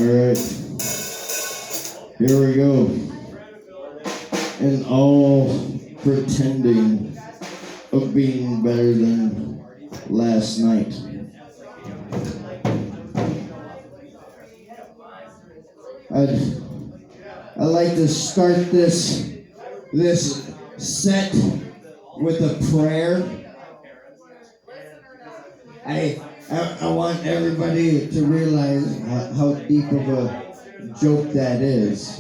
Alright. Here we go. And all pretending of being better than last night. I'd like to start this set with a prayer. I want everybody to realize how deep of a joke that is.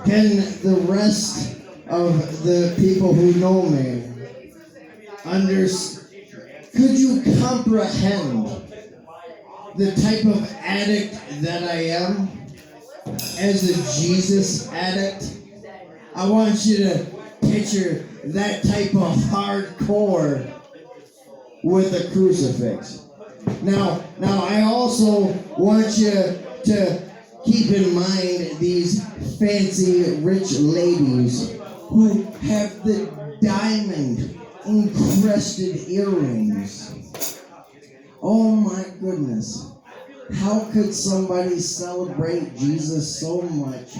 Can the rest of the people who know me could you comprehend the type of addict that I am as a Jesus addict? I want you to picture that type of hardcore with a crucifix. Now I also want you to keep in mind these fancy rich ladies who have the diamond encrusted earrings. Oh my goodness. How could somebody celebrate Jesus so much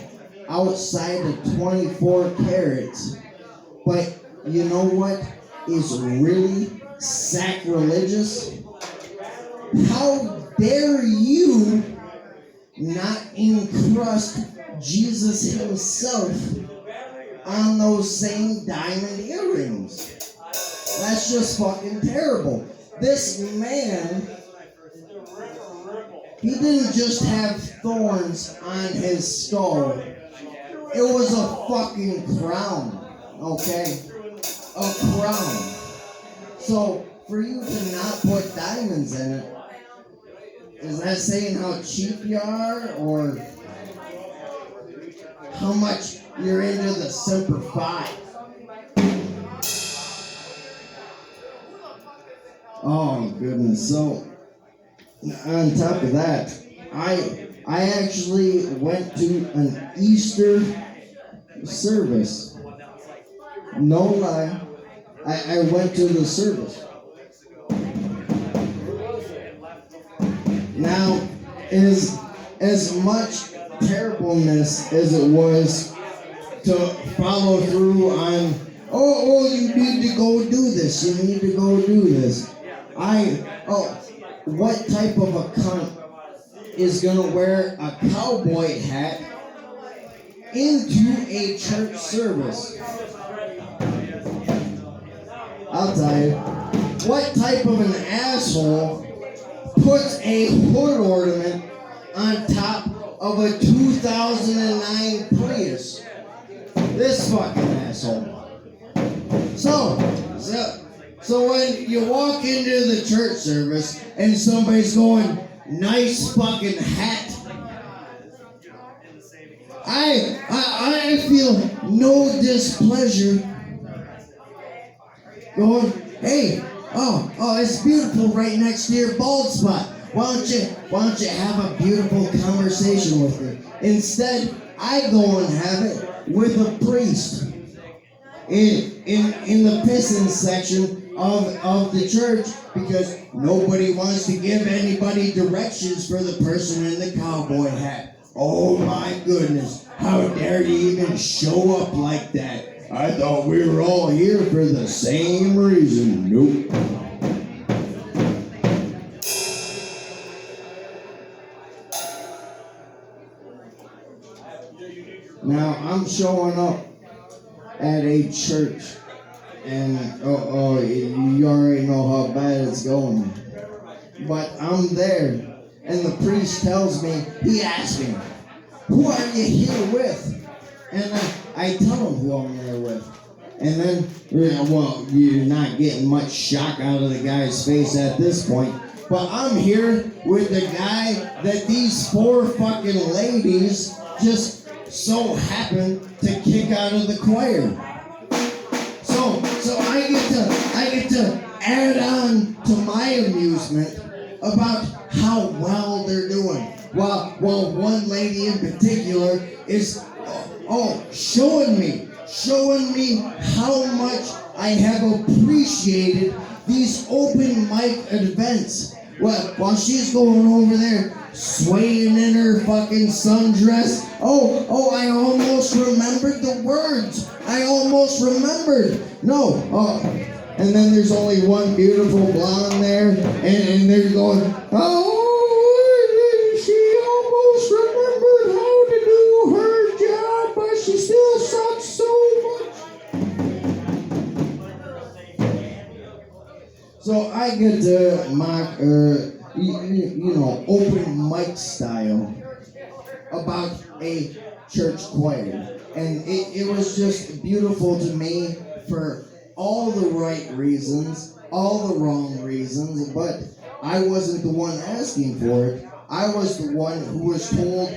outside of 24 carats? But you know what is really sacrilegious? How dare you not encrust Jesus himself on those same diamond earrings? That's just fucking terrible. This man, he didn't just have thorns on his skull. It was a fucking crown, okay? A crown. So, for you to not put diamonds in it, is that saying how cheap you are, or how much you're into the Semper Fi? Oh goodness! So on top of that, I actually went to an Easter service. No lie, I went to the service. Now, as much terribleness as it was to follow through on, you need to go do this, you need to go do this. What type of a cunt is gonna wear a cowboy hat into a church service? I'll tell you. What type of an asshole puts a hood ornament on top of a 2009 Prius? This fucking asshole. So when you walk into the church service and somebody's going, nice fucking hat, I feel no displeasure going, hey, it's beautiful right next to your bald spot. Why don't you have a beautiful conversation with me? Instead, I go and have it with a priest in the pissing section of the church, because nobody wants to give anybody directions for the person in the cowboy hat. Oh my goodness, how dare you even show up like that? I thought we were all here for the same reason. Nope. Now I'm showing up at a church, and you already know how bad it's going. But I'm there, and the priest tells me, he asks me, who are you here with? And I tell him who I'm there with. And then, you're not getting much shock out of the guy's face at this point. But I'm here with the guy that these 4 fucking ladies just so happen to kick out of the choir. So I get to add on to my amusement about how well they're doing. While one lady in particular is showing me how much I have appreciated these open mic events. Well, while she's going over there swaying in her fucking sundress, I almost remembered the words. I almost remembered. No, and then there's only one beautiful blonde there, and they're going, she almost remembered how to do her job, but she still sucks so much. So I get to mock, open mic style about a church choir. And it was just beautiful to me for all the right reasons, all the wrong reasons, but I wasn't the one asking for it. I was the one who was told,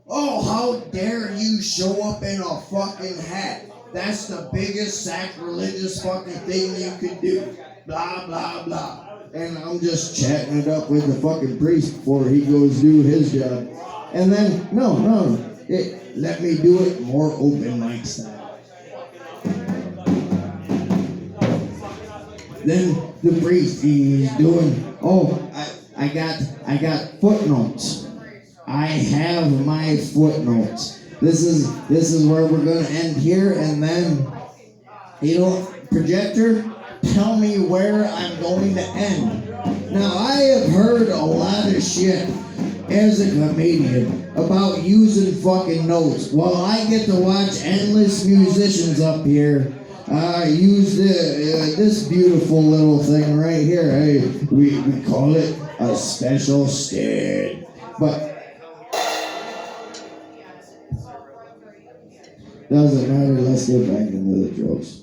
oh, how dare you show up in a fucking hat. That's the biggest sacrilegious fucking thing you could do. Blah, blah, blah. And I'm just chatting it up with the fucking priest before he goes do his job. And then, let me do it more open mic style. Then the priest, he's doing, I got footnotes. I have my footnotes. This is where we're gonna end here, and then, projector, tell me where I'm going to end. Now, I have heard a lot of shit as a comedian about using fucking notes. Well, I get to watch endless musicians up here use this beautiful little thing right here. Hey, we call it a special stand. But doesn't matter, let's get back into the jokes.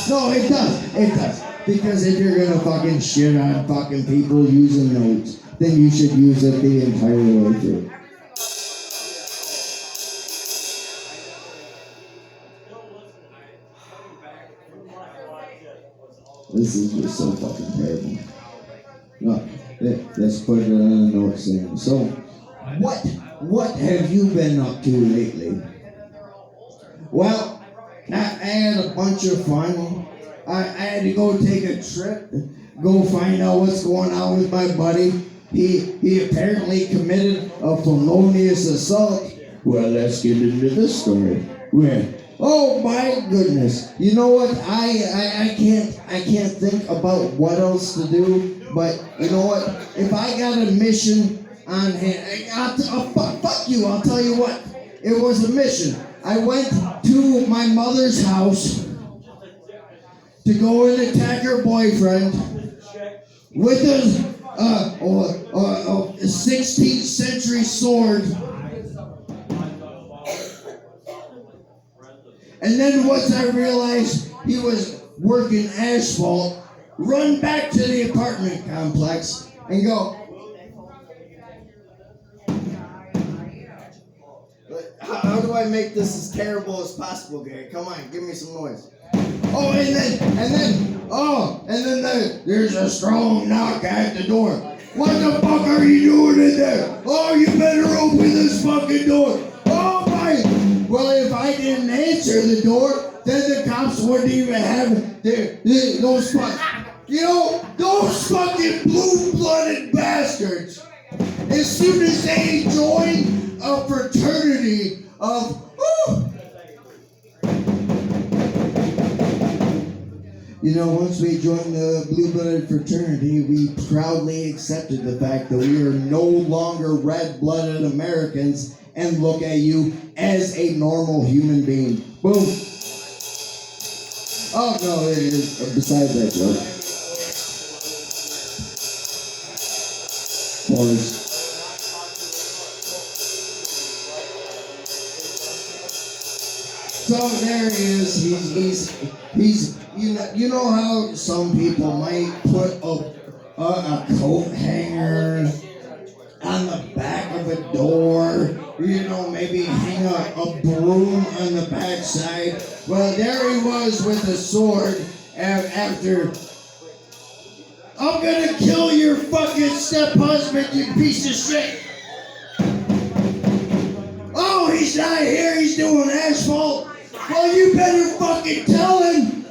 No, it does. Because if you're gonna fucking shit on fucking people using notes, then you should use it the entire way through. This is just so fucking terrible. No, let's put it on the notes thing. So, what have you been up to lately? Well, I had a bunch of fun. I had to go take a trip, go find out what's going on with my buddy. He apparently committed a Pholonious assault. Well, let's get into this story. Oh my goodness! You know what? I can't think about what else to do. But you know what? If I got a mission on hand, fuck you! I'll tell you what. It was a mission. I went to my mother's house to go and attack her boyfriend with a 16th century sword. And then once I realized he was working asphalt, run back to the apartment complex and go, how do I make this as terrible as possible, Gary? Come on, give me some noise. And then there's a strong knock at the door. What the fuck are you doing in there? Oh, you better open this fucking door. Oh my! Well, if I didn't answer the door, then the cops wouldn't even have those fucking blue-blooded bastards. As soon as they join a fraternity of once we joined the blue-blooded fraternity, we proudly accepted the fact that we are no longer red-blooded Americans and look at you as a normal human being. Boom. Oh, no, it is besides that joke. Boys. So there he is. He's you know how some people might put a coat hanger on the back of a door, maybe hang a broom on the backside. Well, there he was with a sword after, I'm gonna kill your fucking step-husband, you piece of shit. Oh, he's not here, he's doing asphalt. Well, you better fucking tell him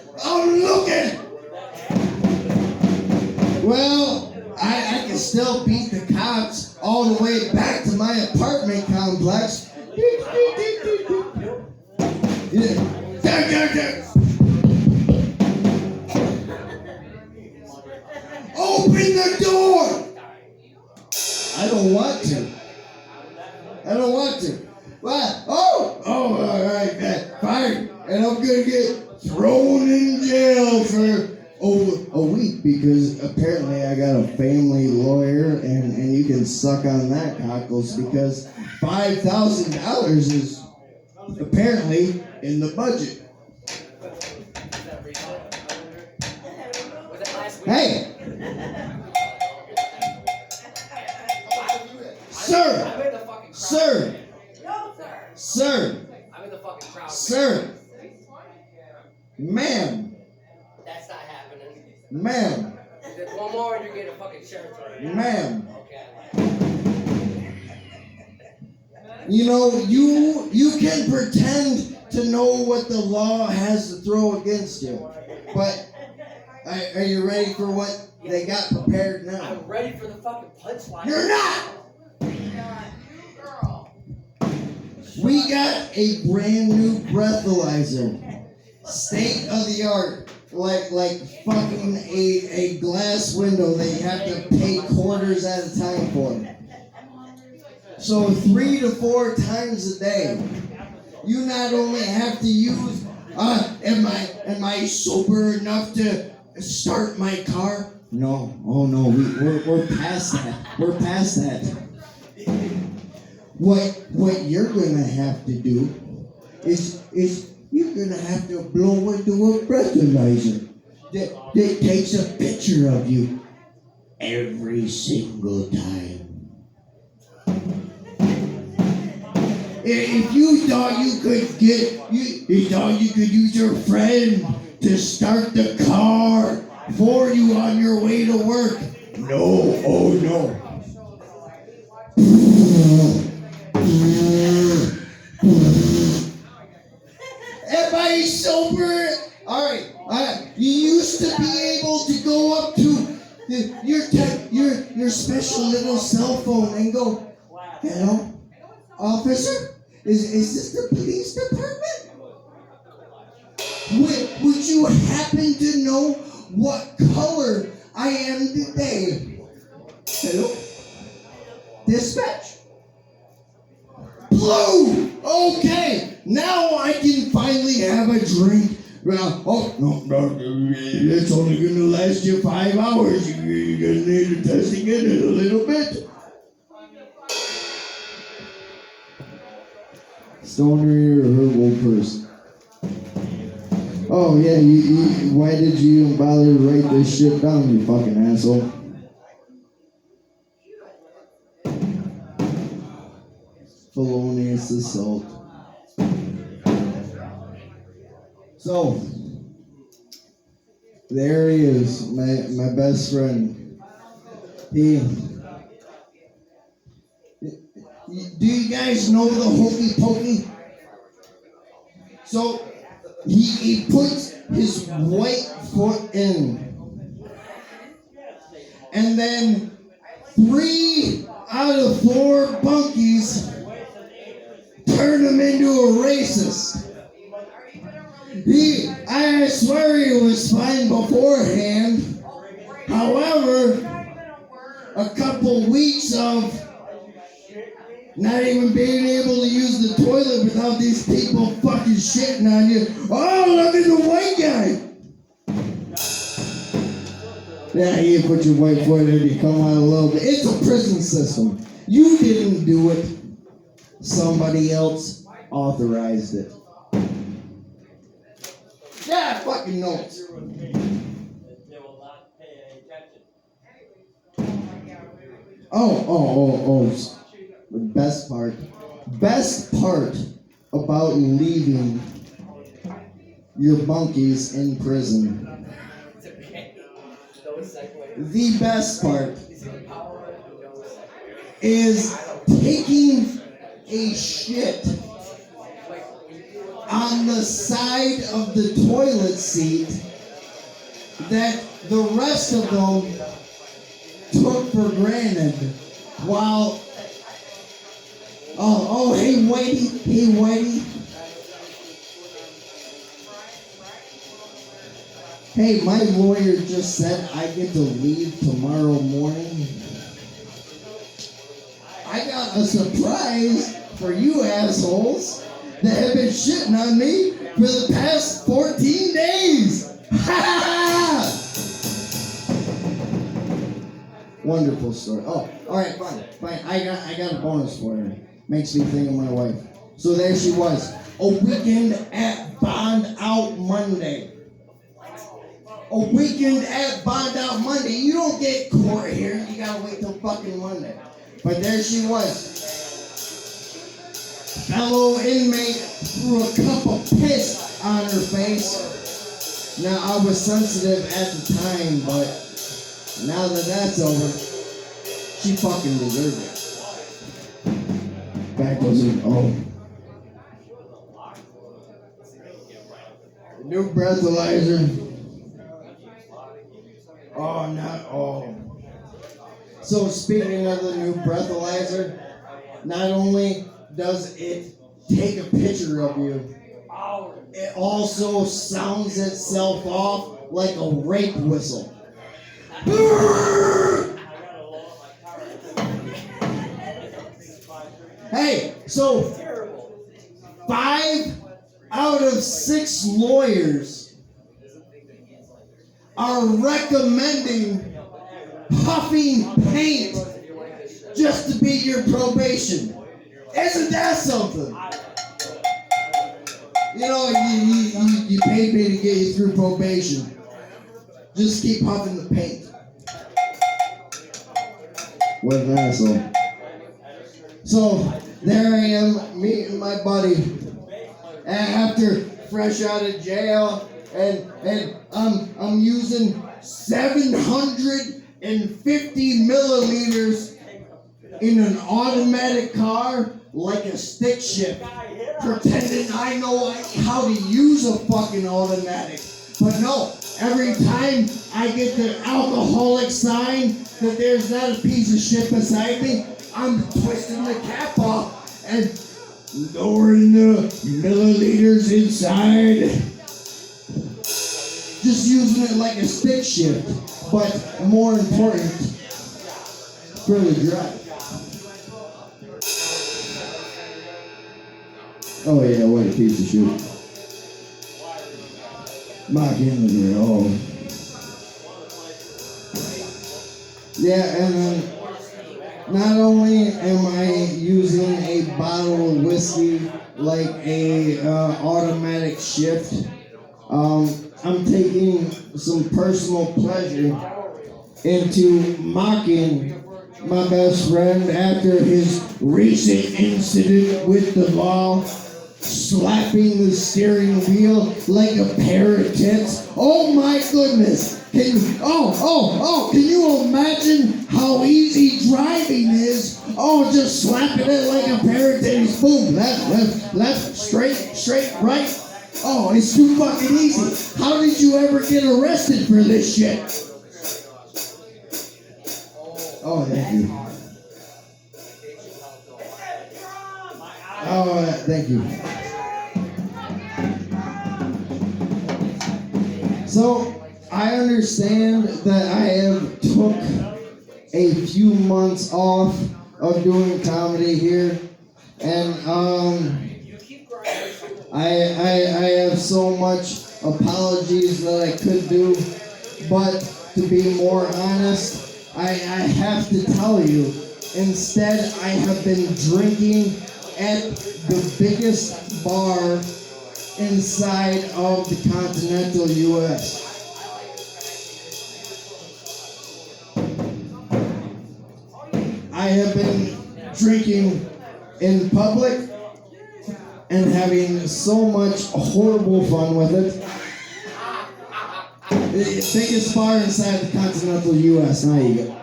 Well, I can still beat the cops all the way back to my apartment complex. Yeah. Open the door! I don't want to. What? Oh, all right, fine. And I'm gonna get thrown in jail for a week because apparently I got a family lawyer and you can suck on that, cockles, because $5,000 is apparently in the budget. Hey! Sir! Ma'am! That's not happening. Ma'am! One more and you get a fucking shirt for it. Ma'am! Okay. You know, you can pretend to know what the law has to throw against you, but are you ready for what they got prepared now? I'm ready for the fucking punchline. You're not! We got a brand new breathalyzer. State of the art. Like fucking a glass window that you have to pay quarters at a time for. So 3 to 4 times a day, you not only have to use, am I sober enough to start my car? No, oh no, we're past that. We're past that. What you're gonna have to do is you're gonna have to blow into a breathalyzer that takes a picture of you every single time. If you thought you thought you could use your friend to start the car for you on your way to work. No, oh no. Am I sober? All right. You used to be able to go up to your special little cell phone and go, "Hello, officer? Is this the police department? Would you happen to know what color I am today? Hello, dispatch." Blue! Okay, now I can finally have a drink. Well, oh, no, it's only going to last you 5 hours. You're going to need to test again in a little bit. Stoner or herbal person? Oh, yeah, why did you even bother to write this shit down, you fucking asshole? Pholonious assault. So, there he is, my best friend. Do you guys know the hokey pokey? So, he puts his right foot in. And then 3 out of 4 bunkies turn him into a racist. I swear he was fine beforehand. However, a couple weeks of not even being able to use the toilet without these people fucking shitting on you. Oh, look at the white guy. Yeah, you put your white foot in, you come out a little bit. It's a prison system. You didn't do it. Somebody else authorized it. Yeah, fucking notes. Oh. The best part about leaving your bunkies in prison. The best part is taking a shit on the side of the toilet seat that the rest of them took for granted while, hey Whitey. Hey, my lawyer just said I get to leave tomorrow morning. I got a surprise for you assholes that have been shitting on me for the past 14 days. Ha! Wonderful story. Oh, all right, fine. I got a bonus for her. Makes me think of my wife. So there she was, a weekend at Bond Out Monday. A weekend at Bond Out Monday. You don't get court here. You gotta wait till fucking Monday. But there she was. Fellow inmate threw a cup of piss on her face. Now, I was sensitive at the time, but now that that's over, she fucking deserved it. Back goes in. Oh. The new breathalyzer. Oh. So speaking of the new breathalyzer, not only does it take a picture of you, it also sounds itself off like a rape whistle. Hey, so 5 out of 6 lawyers are recommending Huffing paint just to beat your probation. Isn't that something? You know, you paid me to get you through probation. Just keep huffing the paint. What an asshole. So, there I am, meeting my buddy. After fresh out of jail, and I'm using 750 milliliters in an automatic car like a stick shift, pretending I know how to use a fucking automatic. But no, every time I get the alcoholic sign that there's not a piece of shit beside me, I'm twisting the cap off and lowering the milliliters inside. Just using it like a stick shift, but more important, for the drive. Oh yeah, what a piece of shit. Mock in the oh. Yeah, and then not only am I using a bottle of whiskey like a automatic shift, I'm taking some personal pleasure into mocking my best friend after his recent incident with the law, slapping the steering wheel like a pair of tits. Oh my goodness! Can you imagine how easy driving is? Oh, just slapping it like a pair of titties. Boom, left, straight, right. Oh, it's too fucking easy. How did you ever get arrested for this shit? Oh, thank you. Oh, thank you. So, I understand that I have took a few months off of doing comedy here, and I have so much apologies that I could do, but to be more honest, I have to tell you, instead I have been drinking at the biggest bar inside of the continental U.S. I have been drinking in public and having so much horrible fun with it. The biggest bar inside the continental U.S. Now you go.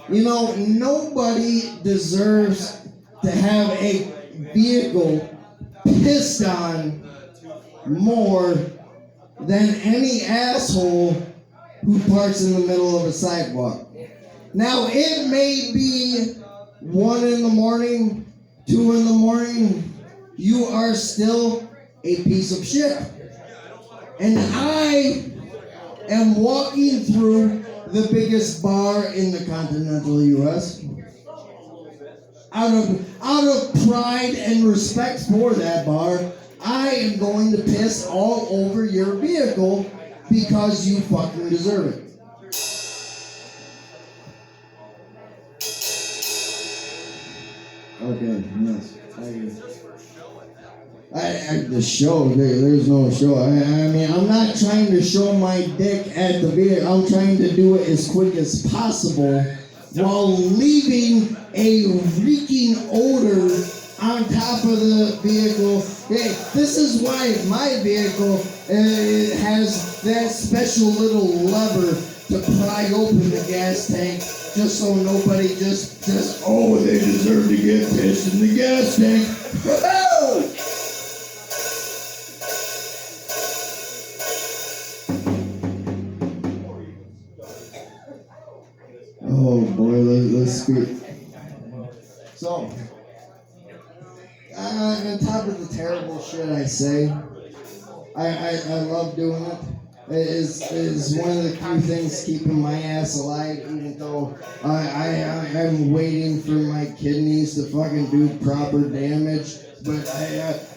You know, nobody deserves to have a vehicle pissed on more than any asshole who parks in the middle of a sidewalk. Now, it may be 1 in the morning, 2 in the morning. You are still a piece of shit. And I am walking through the biggest bar in the continental U.S. Out of pride and respect for that bar, I am going to piss all over your vehicle because you fucking deserve it. Okay, yes. The show, there's no show. I mean, I'm not trying to show my dick at the vehicle. I'm trying to do it as quick as possible while leaving a reeking odor on top of the vehicle. Hey, this is why my vehicle has that special little lever to pry open the gas tank, just so nobody just oh, they deserve to get pissed in the gas tank. Oh boy, let's speak. So, on top of the terrible shit I say, I love doing it. It is one of the few things keeping my ass alive, even though I'm waiting for my kidneys to fucking do proper damage. But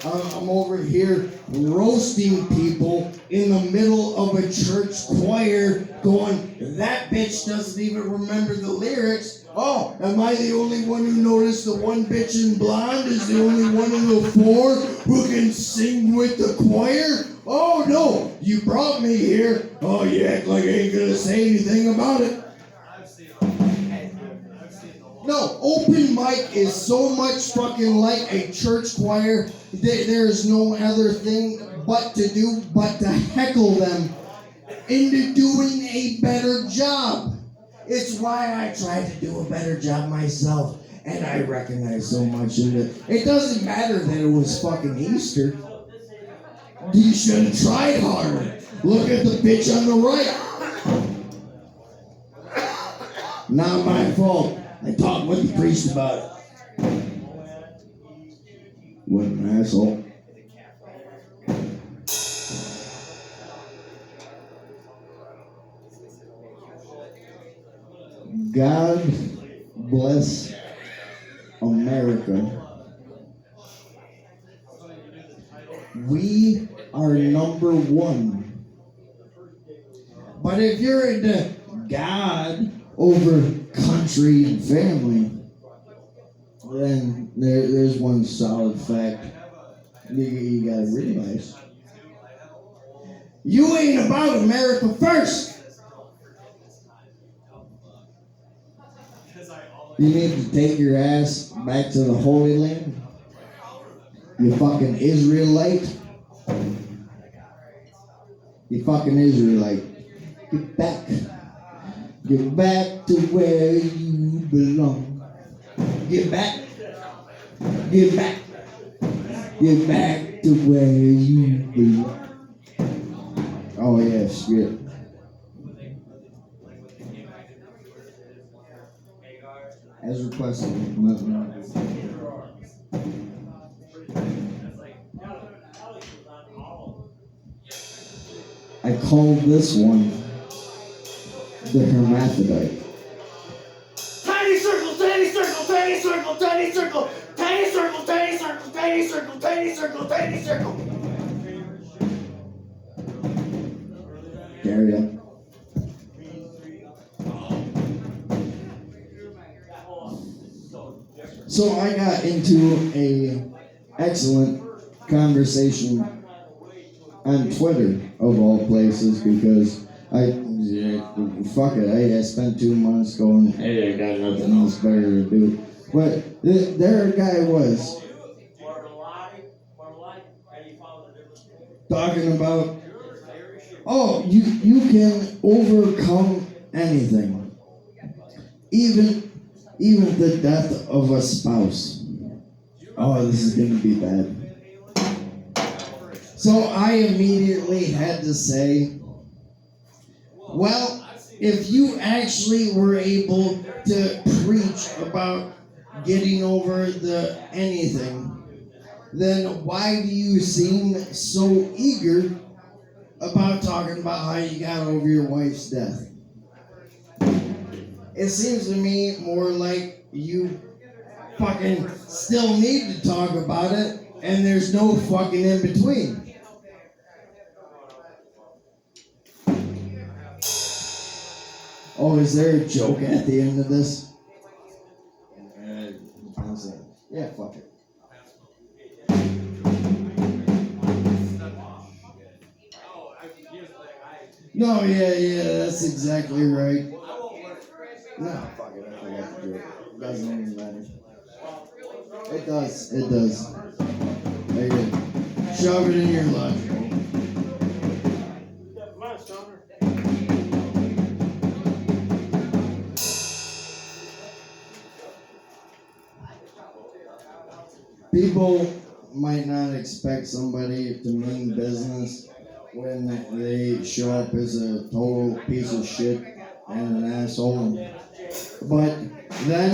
I'm over here roasting people in the middle of a church choir going, that bitch doesn't even remember the lyrics. Oh, am I the only one who noticed the one bitch in blonde is the only one in the four who can sing with the choir? Oh no, you brought me here. Oh, you act like I ain't gonna say anything about it. No, open mic is so much fucking like a church choir. There's no other thing but to do but to heckle them into doing a better job. It's why I try to do a better job myself, and I recognize so much in it. It doesn't matter that it was fucking Easter. You should have tried harder. Look at the bitch on the right. Not my fault. I talked with the priest about it. What an asshole. God bless America. We are number one. But if you're into God over country and family, then there's one solid fact you gotta realize. You ain't about America first. You need to take your ass back to the Holy Land. You fucking Israelite. You fucking Israelite. Get back. Get back to where you belong. Get back. Get back. Get back to where you belong. Oh yeah, shit. As requested. I called this one the hermaphrodite. Tiny circle, tiny circle, tiny circle, tiny circle, tiny circle, tiny circle, tiny circle, tiny circle, tiny circle. Carry on. So I got into a excellent conversation on Twitter, of all places, because fuck it, I spent 2 months going, hey, I got nothing else better to do. But there a guy was talking about, oh, you can overcome anything, even the death of a spouse. Oh, this is gonna be bad. So I immediately had to say, well, if you actually were able to preach about getting over the anything, then why do you seem so eager about talking about how you got over your wife's death? It seems to me more like you fucking still need to talk about it, and there's no fucking in between. Oh, is there a joke at the end of this? Yeah, fuck it. No, yeah, that's exactly right. No, fuck it, I forgot the joke. It doesn't even matter. It does. There you go. Shove it in your lunch. People might not expect somebody to mean business when they show up as a total piece of shit and an asshole. But then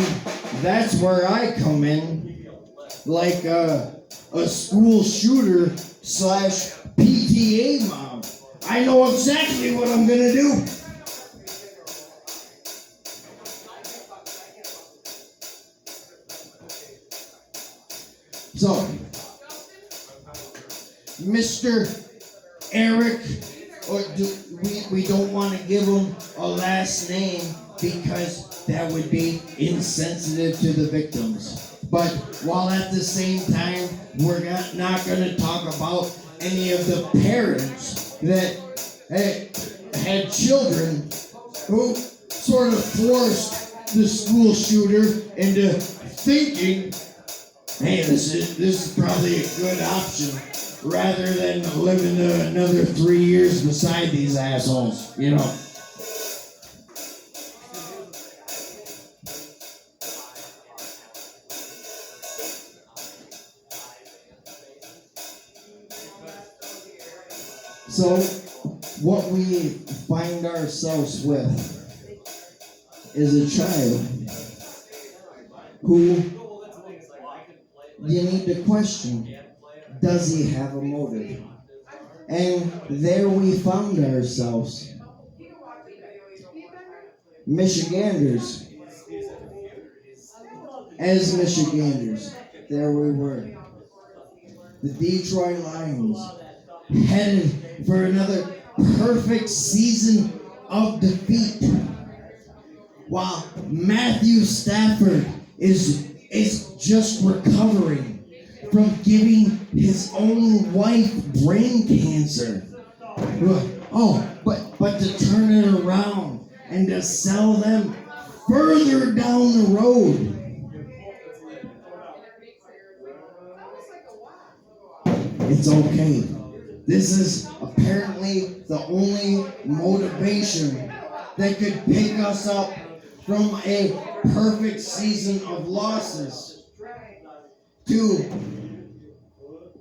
that's where I come in, like a school shooter / PTA mom. I know exactly what I'm gonna do. So, Mr. Eric, or we don't want to give him a last name because that would be insensitive to the victims. But while at the same time, we're not going to talk about any of the parents that had children who sort of forced the school shooter into thinking, hey, this is probably a good option, rather than living another 3 years beside these assholes, you know. So, what we find ourselves with is a child who you need to question, does he have a motive? And there we found ourselves. Michiganders. As Michiganders, there we were. The Detroit Lions, headed for another perfect season of defeat. While Matthew Stafford is just recovering from giving his own wife brain cancer. Oh, but to turn it around and to sell them further down the road. It's okay. This is apparently the only motivation that could pick us up from a perfect season of losses to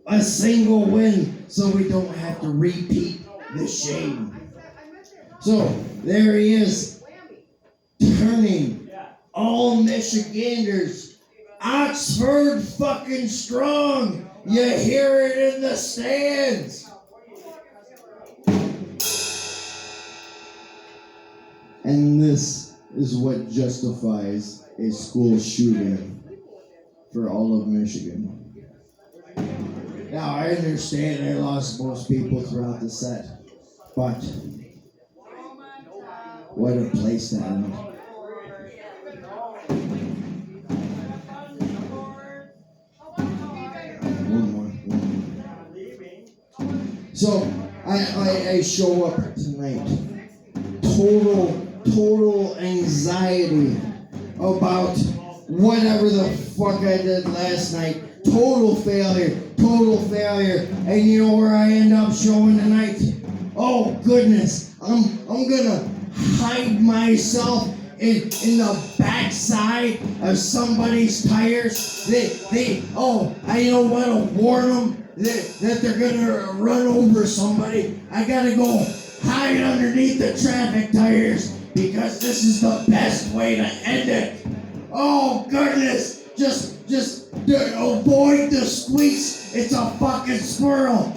a single win, so we don't have to repeat the shame. So there he is, turning all Michiganders Oxford fucking strong. You hear it in the stands. And this is what justifies a school shooting for all of Michigan. Now, I understand they lost most people throughout the set, but what a place to end. One more. So, I show up tonight, total anxiety about whatever the fuck I did last night. Total failure. And you know where I end up showing tonight? Oh goodness, I'm gonna hide myself in the backside of somebody's tires. I know what'll warn them that they're gonna run over somebody. I gotta go hide underneath the traffic tires because this is the best way to end it. Oh goodness, just avoid the squeaks. It's a fucking squirrel.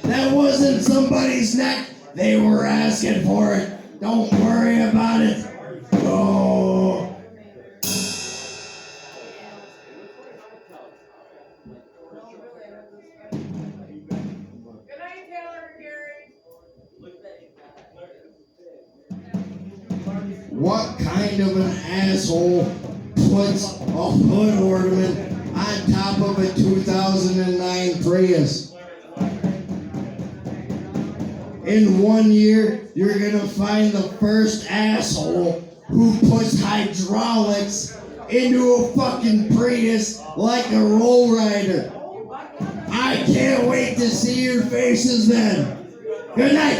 That wasn't somebody's neck. They were asking for it. Don't worry about it. Oh. Good night, Taylor and Gary. What kind of an asshole puts a hood ornament on top of a 2009 Prius? In 1 year, you're gonna find the first asshole who puts hydraulics into a fucking Prius like a roll rider. I can't wait to see your faces then. Good night.